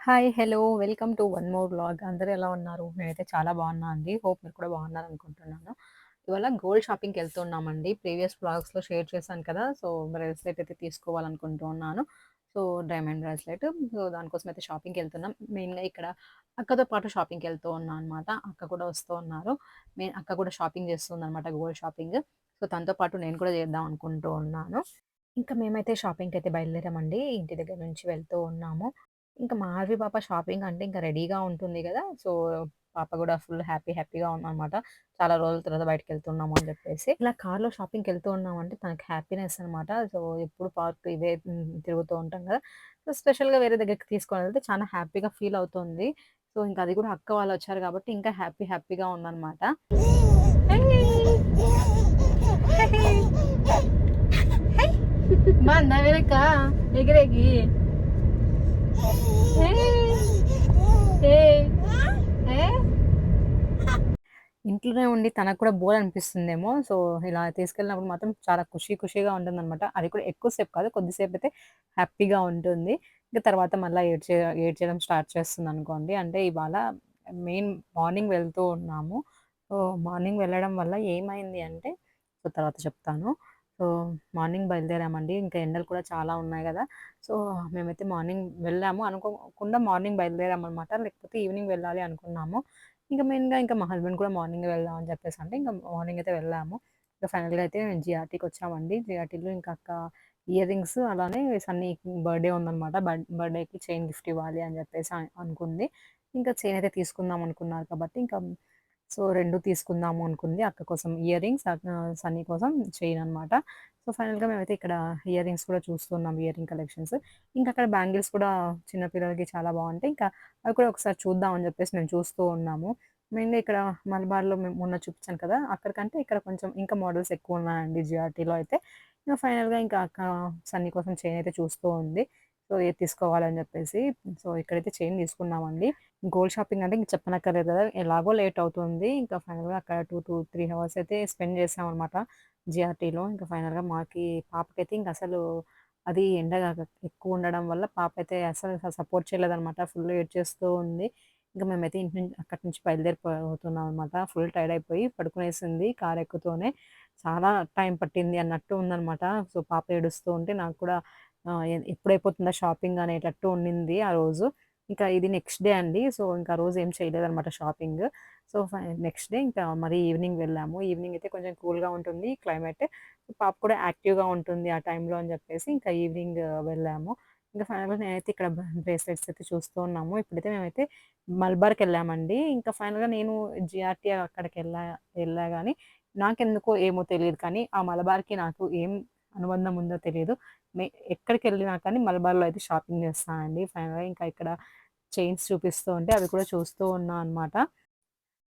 Hi! Hello! Welcome to one more vlog. అందరూ ఎలా ఉన్నారు? నేనైతే చాలా బాగున్నా అండి. హోప్ మీరు కూడా బాగున్నారనుకుంటున్నాను. ఇవాళ గోల్డ్ షాపింగ్‌కెళ్తున్నామండి. ప్రీవియస్ వ్లాగ్స్‌లో షేర్ చేశాను కదా! సో, బ్రేస్లెట్ అయితే తీసుకోవాలనుకుంటూ ఉన్నాను. So, diamond bracelet. సో, దానికోసం అయితే షాపింగ్‌కెళ్తున్నాం. మెయిన్‌గా ఇక్కడ అక్కతో పాటు షాపింగ్‌కెళ్తూ ఉన్నా అనమాట. అక్క కూడా వస్తూ ఉన్నారు. అక్క కూడా షాపింగ్ చేస్తుందనమాట గోల్డ్ షాపింగ్. సో, తనతో పాటు నేను కూడా చేద్దాం అనుకుంటూ ఉన్నాను. ఇంకా మేమైతే షాపింగ్‌కైతే బయలుదేరామండి. ఇంటి దగ్గర నుంచి వెళ్తూ ఉన్నాము. ఇంకా మాహవి పాప షాపింగ్ అంటే ఇంకా రెడీగా ఉంటుంది గదా! సో, పాప గూడా ఫుల్ హ్యాపీగా ఉందనమాట. చాలా రోజుల తర్వాత బయటికెళ్తున్నాము అని జెప్పేసి. ఇలా కార్‌లో షాపింగ్‌కెళ్తూ ఉన్నామంటే తనకి హ్యాపీనెస్ అనమాట. సో, ఎప్పుడు పార్క్ ఇవే తిరుగుతూ ఉంటాం గదా! సో, స్పెషల్‌గా వేరే దగ్గరికి తీసుకొనెళ్తే చాలా హ్యాపీగా ఫీల్ అవుతుంది. సో, ఇంకా అది గూడా అక్క వాళ్ళొచ్చారు గాబట్టి ఇంకా హ్యాపీగా ఉందనమాట. బావుందా వెనక ఎగిరేకి? ఇంట్లోనే ఉండి తనకు కూడా బోర్ అనిపిస్తుందేమో. సో, ఇలా తీసుకెళ్ళినప్పుడు మాత్రం చాలా ఖుషీగా ఉంటుందనమాట. అది కూడా ఎక్కువ సేపు కాదు. కొద్దిసేపయితే హ్యాపీగా ఉంటుంది. ఇంక తర్వాత మళ్ళా ఏడ్చేయడం స్టార్ట్ చేస్తుందనుకోండి. అంటే ఇవాళ మెయిన్ మార్నింగ్ వెళ్తూ ఉన్నాము. సో, మార్నింగ్ వెళ్ళడం వల్ల ఏమైంది అంటే సో, తర్వాత చెప్తాను. సో, మార్నింగ్ బయలుదేరామండి. ఇంకా ఎండలు కూడా చాలా ఉన్నాయి గదా! సో, మేమైతే మార్నింగ్ వెళ్ళాము. అనుకోకుండా మార్నింగ్ బయలుదేరామనమాట. లేకపోతే ఈవినింగ్ వెళ్ళాలి అనుకున్నాము. ఇంకా మెయిన్‌గా మా హస్బెండ్ కూడా మార్నింగే వెళ్దాం అని చెప్పేసంటే, ఇంక మార్నింగ్ అయితే వెళ్ళాము. ఇక ఫైనల్‌గా అయితే జిఆర్‌టీకొచ్చామండి. జిఆర్‌టీలో ఇంకా అక్క ఇయర్ రింగ్స్ అలానే సన్నీ బర్త్‌డే ఉందనమాట. బర్త్‌డేకి చైన్ గిఫ్ట్ ఇవ్వాలి అని చెప్పేసి అనుకుంది. ఇంకా చైన్ అయితే తీసుకుందాం అనుకున్నారు కాబట్టి, ఇంకా సో, 2 తీసుకుందాము అనుకుంది. అక్క కోసం ఇయర్ రింగ్స్, సన్నీ కోసం చైన్ అనమాట. సో, ఫైనల్‌గా మేమైతే ఇక్కడ ఇయర్ రింగ్స్ కూడా చూస్తున్నాం. Ear ring collections. ఇంకా అక్కడ బ్యాంగిల్స్ కూడా చిన్న పిల్లలకి చాలా బావుంటాయి. ఇంకా అవి కూడా ఒకసారి చూద్దాం అని చెప్పేసి మేము చూస్తూ ఉన్నాము. మెయిన్‌గా ఇక్కడ మలబార్‌లో మేము మొన్న చూపించాను కదా! అక్కడికంటే ఇక్కడ కొంచెం ఇంకా మోడల్స్ ఎక్కువున్నాయండి జిఆర్‌టీలో అయితే. ఇంక ఫైనల్‌గా ఇంకా అక్క సన్నీ కోసం చైన్ అయితే చూస్తూ ఉంది. సో, ఏది తీసుకోవాలని చెప్పేసి. సో, ఇక్కడైతే చైన్ తీసుకున్నామండి. గోల్డ్ షాపింగ్ అంటే ఇంక చెప్పనక్కర్లేదు కదా! ఎలాగో లేట్ అవుతుంది. ఇంకా ఫైనల్‌గా అక్కడ 3 హవర్స్ అయితే స్పెండ్ చేశామనమాట జిఆర్‌టీలో. ఇంకా ఫైనల్‌గా పాపకైతే ఇంకసలు అది ఎండ ఎక్కువ ఉండడం వల్ల పాపైతే అసలు సపోర్ట్ చేయలేదనమాట. ఫుల్ ఏడ్చేస్తూ ఉంది. ఇంక మేమైతే అక్కడి నుంచి బయలుదేరిపోతున్నామనమాట. ఫుల్ టైర్డ్ అయిపోయి పడుకునేసింది కారెక్కుతూనే. చాలా టైం పట్టింది అన్నట్టు ఉందనమాట. సో, పాప ఏడుస్తూ ఉంటే నాకు కూడా ఎప్పుడైపోతుందా షాపింగ్ అనేటట్టు ఉండింది ఆ రోజు. ఇంకా ఇది నెక్స్ట్ డే అండి. సో, ఇంకా ఆ రోజు ఏం చేయలేదనమాట షాపింగ్. సో, నెక్స్ట్ డే ఇంకా మరీ ఈవినింగ్ వెళ్ళాము. ఈవినింగ్ అయితే కొంచెం కూల్‌గా ఉంటుంది క్లైమేట్. పాప కూడా యాక్టివ్‌గా ఉంటుంది ఆ టైంలో అని జెప్పేసి ఇంకా ఈవినింగ్ వెళ్ళాము. ఇంకా ఫైనల్‌గా నేనైతే ఇక్కడ బ్రేస్లెట్స్ అయితే చూస్తూ ఉన్నాము. ఇప్పుడైతే మేమైతే మలబార్‌కెళ్ళామండి. ఇంకా ఫైనల్‌గా నేను జిఆర్‌టీ ఎళ్ళా గానీ నాకెందుకో ఏమో తెలీదు కానీ ఆ మలబార్‌కి నాకు ఏం అనుబంధం ఉందో తెలీదు. మే ఎక్కడికెళ్ళినా కానీ మలబార్‌లో అయితే షాపింగ్ చేస్తానండి. ఫైనల్‌గా ఇంకా ఇక్కడ చైన్స్ చూపిస్తూ ఉంటే అవి కూడా చూస్తూ ఉన్నా అనమాట.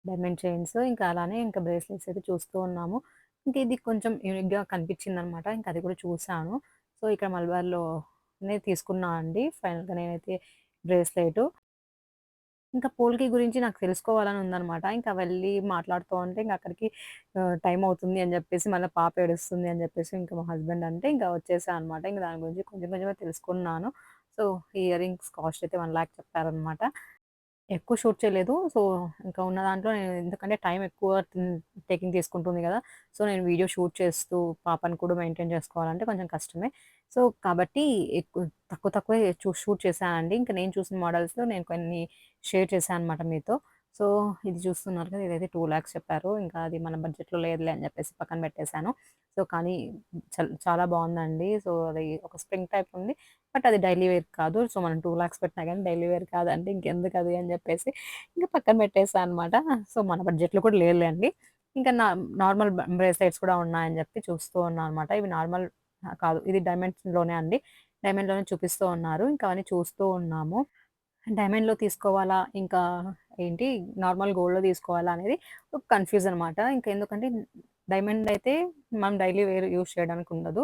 డైమండ్ చైన్స్ ఇంకా అలానే ఇంకా బ్రేస్లెట్స్ అయితే చూస్తూ ఉన్నాము. ఇంక ఇది కొంచెం యూనిక్‌గా కనిపించిందనమాట. ఇంక అది కూడా చూసాను. సో, ఇక్కడ మలబార్‌లోనే తీసుకున్నా అండి. ఫైనల్‌గా నేనైతే బ్రేస్లెటు. ఇంకా పోల్‌కి గురించి నాకు తెలుసుకోవాలని ఉందనమాట. ఇంకా వెళ్ళి మాట్లాడుతూ ఉంటే ఇంక అక్కడికి టైం అవుతుంది అని జెప్పేసి, మళ్ళా పాప ఏడుస్తుంది అని జెప్పేసి ఇంకా మా హస్బెండ్ అంటే ఇంకా వచ్చేసా అనమాట. ఇంక దాని గురించి కొంచెమే తెలుసుకున్నాను. సో, ఇయర్ రింగ్స్ కాస్ట్ అయితే 1,00,000 చెప్పారనమాట. ఎక్కువ షూట్ చేయలేదు. సో, ఇంకా ఉన్న దాంట్లో నేను ఎందుకంటే టైం ఎక్కువ టేకింగ్ తీసుకుంటుంది గదా! సో, నేను వీడియో షూట్ చేస్తూ పాపని కూడా మెయింటైన్ చేసుకోవాలంటే కొంచెం కష్టమే. సో, కాబట్టి ఎక్కువ తక్కువే షూట్ చేశానండి. ఇంక నేను చూసిన మోడల్స్‌లో నేను కొన్ని షేర్ చేశాను అనమాట మీతో. సో, ఇది చూస్తున్నారు కదా! ఇదైతే 2,00,000 చెప్పారు. ఇంకా అది మన బడ్జెట్‌లో లేదులే అని చెప్పేసి పక్కన పెట్టేశాను. సో, కానీ చాలా బావుందండి. సో, అది ఒక స్ప్రింగ్ టైప్ ఉంది. బట్ అది డైలీ వేర్ కాదు. సో, మనం 2,00,000 పెట్టినా గానీ డైలీ వేర్ కాదంటే ఇంకెందుకది అని జెప్పేసి ఇంక పక్కన పెట్టేసా అనమాట. సో, మన బడ్జెట్‌లో కూడా లేదులేండి. ఇంకా నార్మల్ బ్రేస్లెట్స్ కూడా ఉన్నాయని జెప్పి చూస్తూ ఉన్నా అనమాట. ఇవి నార్మల్ కాదు. ఇది డైమండ్స్‌లోనే అండి. డైమండ్‌లోనే చూపిస్తూ ఉన్నారు. ఇంకా అవన్నీ చూస్తూ ఉన్నాము. డైమండ్‌లో తీసుకోవాలా? ఇంకా ఏంటి నార్మల్ గోల్డ్‌లో తీసుకోవాలా? అనేది ఒక కన్‌ఫ్యూజ్ అనమాట. ఇంకా ఎందుకంటే డైమండ్ అయితే మనం డైలీ వేర్ యూజ్ చేయడానికి ఉండదు.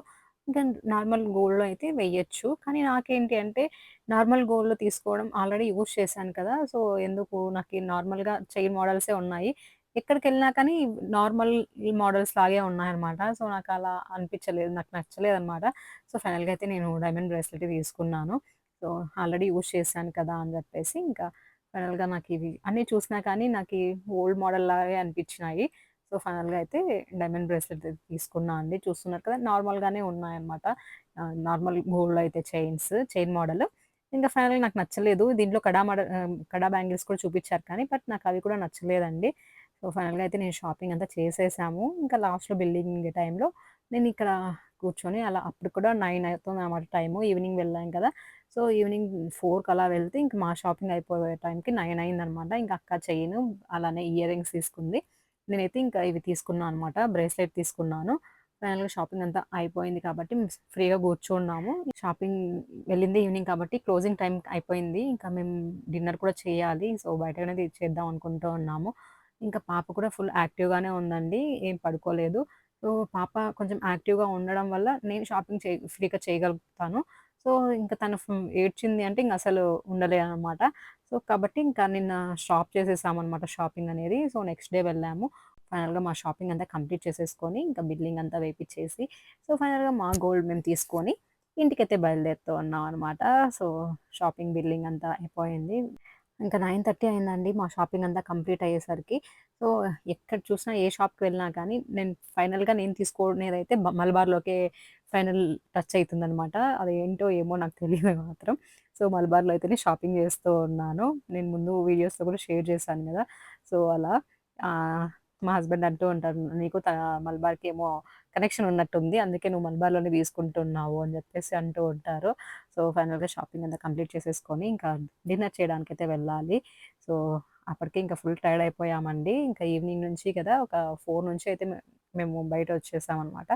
ఇంకా నార్మల్ గోల్డ్‌లో అయితే వెయ్యొచ్చు. కానీ నాకేంటి అంటే నార్మల్ గోల్డ్‌లో తీసుకోవడం ఆల్రెడీ యూజ్ చేశాను కదా! సో, ఎందుకు నాకీ నార్మల్‌గా చైన్ మోడల్సే ఉన్నాయి. ఎక్కడికెళ్ళినా కానీ నార్మల్ మోడల్స్ లాగే ఉన్నాయన్నమాట. సో, నాకలా అనిపించలేదు. నాకు నచ్చలేదన్నమాట. సో, ఫైనల్‌గా అయితే నేను డైమండ్ బ్రేస్లెటే తీసుకున్నాను. సో, ఆల్రెడీ యూజ్ చేశాను కదా అని జెప్పేసి ఇంకా ఫైనల్‌గా నాకివి అన్నీ చూసినా కానీ నాకీ ఓల్డ్ మోడల్ లాగే అనిపించినాయి. సో, ఫైనల్‌గా అయితే డైమండ్ బ్రేస్లెట్ తీసుకున్నా అండి. చూస్తున్నారు కదా! నార్మల్‌గానే ఉన్నాయన్నమాట. నార్మల్ గోల్డ్‌లో అయితే చైన్ మోడల్. ఇంకా ఫైనల్‌గా నాకు నచ్చలేదు. దీంట్లో కడా బ్యాంగిల్స్ కూడా చూపిచ్చారు కానీ, బట్ నాకవి కూడా నచ్చలేదండి. సో, ఫైనల్‌గా అయితే నేను షాపింగ్ అంతా చేసేసాము. ఇంకా లాస్ట్‌లో బిల్లింగ్ టైంలో నేనిక్కడ కూర్చొని అలా అప్పుడు కూడా 9 అవుతుందన్నమాట టైము. ఈవినింగ్ వెళ్ళాం కదా! సో, ఈవినింగ్ 4కి అలా వెళ్తే ఇంక మా షాపింగ్ అయిపోయే టైంకి 9 అయిందనమాట. ఇంక అక్క చైను, అలానే ఇయర్ రింగ్స్ తీసుకుంది. నేనైతే ఇంకా ఇవి తీసుకున్నా అనమాట. బ్రేస్లెట్ తీసుకున్నాను. ఫైనల్‌గా షాపింగ్ అంతా అయిపోయింది కాబట్టి ఫ్రీగా కూర్చున్నాము. షాపింగ్ వెళ్ళింది ఈవినింగ్ కాబట్టి క్లోజింగ్ టైమ్ అయిపోయింది. ఇంకా మేము డిన్నర్ కూడా చేయాలి. సో, బయటనే చేద్దాం అనుకుంటూ ఉన్నాము. ఇంకా పాప కూడా ఫుల్ యాక్టివ్‌గానే ఉందండి. ఏం పడుకోలేదు. సో, పాప కొంచెం యాక్టివ్‌గా ఉండడం వల్ల నేను షాపింగ్ ఫ్రీగా చేయగలుగుతాను. సో, ఇంక తను ఏడ్చింది అంటే ఇంక అసలు ఉండలేననమాట. సో, కాబట్టి ఇంకా నిన్న స్టాప్ చేసేసామనమాట షాపింగ్ అనేది. సో, నెక్స్ట్ డే వెళ్ళాము. ఫైనల్‌గా మా షాపింగ్ అంతా కంప్లీట్ చేసేసుకొని, ఇంకా బిల్లింగ్ అంతా వేపిచ్చేసి, సో, ఫైనల్‌గా మా గోల్డ్ మేము తీసుకొని ఇంటికైతే బయలుదేరుతూ ఉన్నామనమాట. సో, షాపింగ్, బిల్లింగ్ అంతా అయిపోయింది. ఇంకా 9:30 అయిందండి మా షాపింగ్ అంతా కంప్లీట్ అయ్యేసరికి. సో, ఎక్కడ చూసినా ఏ షాప్‌కి వెళ్ళినా కానీ ఫైనల్‌గా నేను తీసుకునేదైతే మలబార్‌లోకే ఫైనల్ టచ్ అయితుందనమాట. అదేంటో ఏమో నాకు తెలీదు మాత్రం. సో, మలబార్‌లో అయితేనే షాపింగ్ చేస్తూ ఉన్నాను. నేను ముందు వీడియోస్‌లో కూడా షేర్ చేశాను గదా! సో, అలా మా హస్బెండ్ అంటూ ఉంటారు, "నీకు మలబార్‌కేమో కనెక్షన్ ఉన్నట్టుంది. అందుకే నువ్వు మలబార్‌లోనే తీసుకుంటున్నావు" అని జెప్పేసి అంటూ ఉంటారు. సో, ఫైనల్‌గా షాపింగ్ అంతా కంప్లీట్ చేసేసుకొని, ఇంకా డిన్నర్ చేయడానికైతే వెళ్ళాలి. సో, అప్పటికే ఇంకా ఫుల్ టైర్డ్ అయిపోయామండి. ఇంకా ఈవినింగ్ నుంచి కదా! ఒక 4 నుంచి అయితే మేము బయటొచ్చేసామనమాట.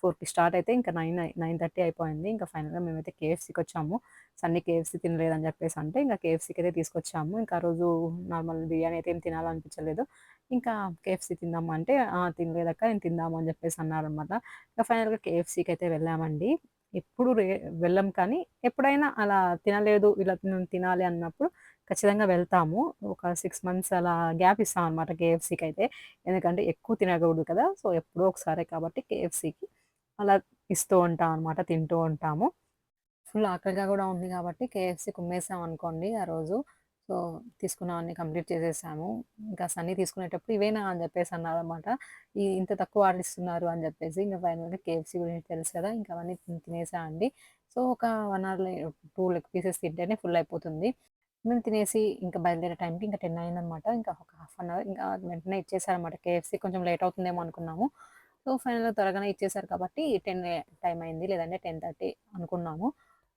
4కి స్టార్ట్ అయితే ఇంకా 9:30 అయిపోయింది. ఇంకా ఫైనల్‌గా మేమైతే కేఎఫ్‌సీకొచ్చాము. సన్నీ కేఎఫ్‌సీ తినలేదని చెప్పేసి అంటే, ఇంక కేఎఫ్‌సీకైతే తీసుకొచ్చాము. ఇంకా ఆ రోజు నార్మల్ బిర్యానీ అయితే ఏం తినాలనిపించలేదు. ఇంకా కేఎఫ్‌సీ తిందామా అంటే, "ఆ! తినలేదక్క నేను తిందాము" అని చెప్పేసి అన్నారనమాట. ఇక ఫైనల్‌గా కేఎఫ్‌సీకైతే వెళ్ళామండి. ఎప్పుడు వెళ్ళం కానీ, ఎప్పుడైనా అలా తినలేదు, ఇలా తినాలి అన్నప్పుడు ఖచ్చితంగా వెళ్తాము. ఒక 6 మంత్స్ అలా గ్యాప్ ఇస్తామనమాట కేఎఫ్‌సీకైతే. ఎందుకంటే ఎక్కువ తినకూడదు కదా! సో, ఎప్పుడో ఒకసారే కాబట్టి కేఎఫ్‌సీకి అలా ఇస్తూ ఉంటాం అనమాట. తింటూ ఉంటాము. ఫుల్ ఆకలిగా గూడా ఉంది గాబట్టి కేఎఫ్‌సీ కుమ్మేసామనుకోండి ఆ రోజు. సో, తీసుకున్నవన్నీ కంప్లీట్ చేసేసాము. ఇంకా సన్నీ తీసుకునేటప్పుడు ఇవేనా అని జెప్పేసి అన్నారనమాట. ఇంత తక్కువ ఆర్డర్ ఇస్తున్నారు అని జెప్పేసి. ఇంక ఫైనల్‌గా కేఎఫ్‌సీ గురించి తెలుసు కదా! ఇంక అవన్నీ తినేసా అండి. సో, ఒక 1 అవర్‌లో 2 లెగ్ పీసెస్ తింటేనే ఫుల్ అయిపోతుంది. మేము తినేసి ఇంక బయలుదేరే టైంకి ఇంక 10 అయిందనమాట. ఇంకా ఒక హాఫ్ అన్ అవర్ ఇంకా వెంటనే ఇచ్చేసారనమాట కేఎఫ్‌సీ. కొంచెం లేట్ అవుతుందేమో అనుకున్నాము. సో, ఫైనల్‌గా త్వరగానే ఇచ్చేసారు కాబట్టి 10 టైం అయింది. లేదంటే 10:30 అనుకున్నాము.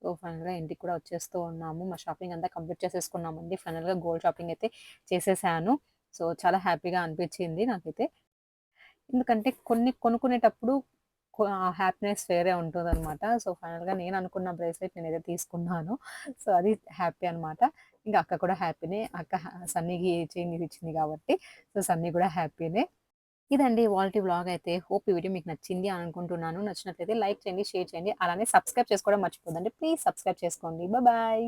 సో, ఫైనల్‌గా ఇంటికి కూడా వచ్చేస్తూ ఉన్నాము. మా షాపింగ్ అంతా కంప్లీట్ చేసేసుకున్నామండి. ఫైనల్‌గా గోల్డ్ షాపింగ్ అయితే చేసేసాను. సో, చాలా హ్యాపీగా అనిపిచ్చింది నాకైతే. ఎందుకంటే కొన్ని కొనుక్కునేటప్పుడు ఆ హ్యాపీనెస్ వేరే ఉంటదనమాట. సో, ఫైనల్‌గా నేను అనుకున్న బ్రేస్లెట్ నేనైతే తీసుకున్నాను. సో, అది హ్యాపీ అనమాట. ఇంక అక్క కూడా హ్యాపీనే. అక్క సన్నీకి చైన్ తీసిచ్చింది కాబట్టి, సో, సన్నీ కూడా హ్యాపీనే. ఇదండి ఇవాల్టి వ్లాగ్ అయితే. హోప్ ఈ వీడియో మీకు నచ్చింది అని అనుకుంటున్నాను. నచ్చినట్లయితే లైక్ చేయండి, షేర్ చేయండి. అలానే సబ్స్క్రైబ్ చేసుకోవడం మర్చిపోద్దండి. ప్లీజ్ సబ్స్క్రైబ్ చేసుకోండి. బాయ్.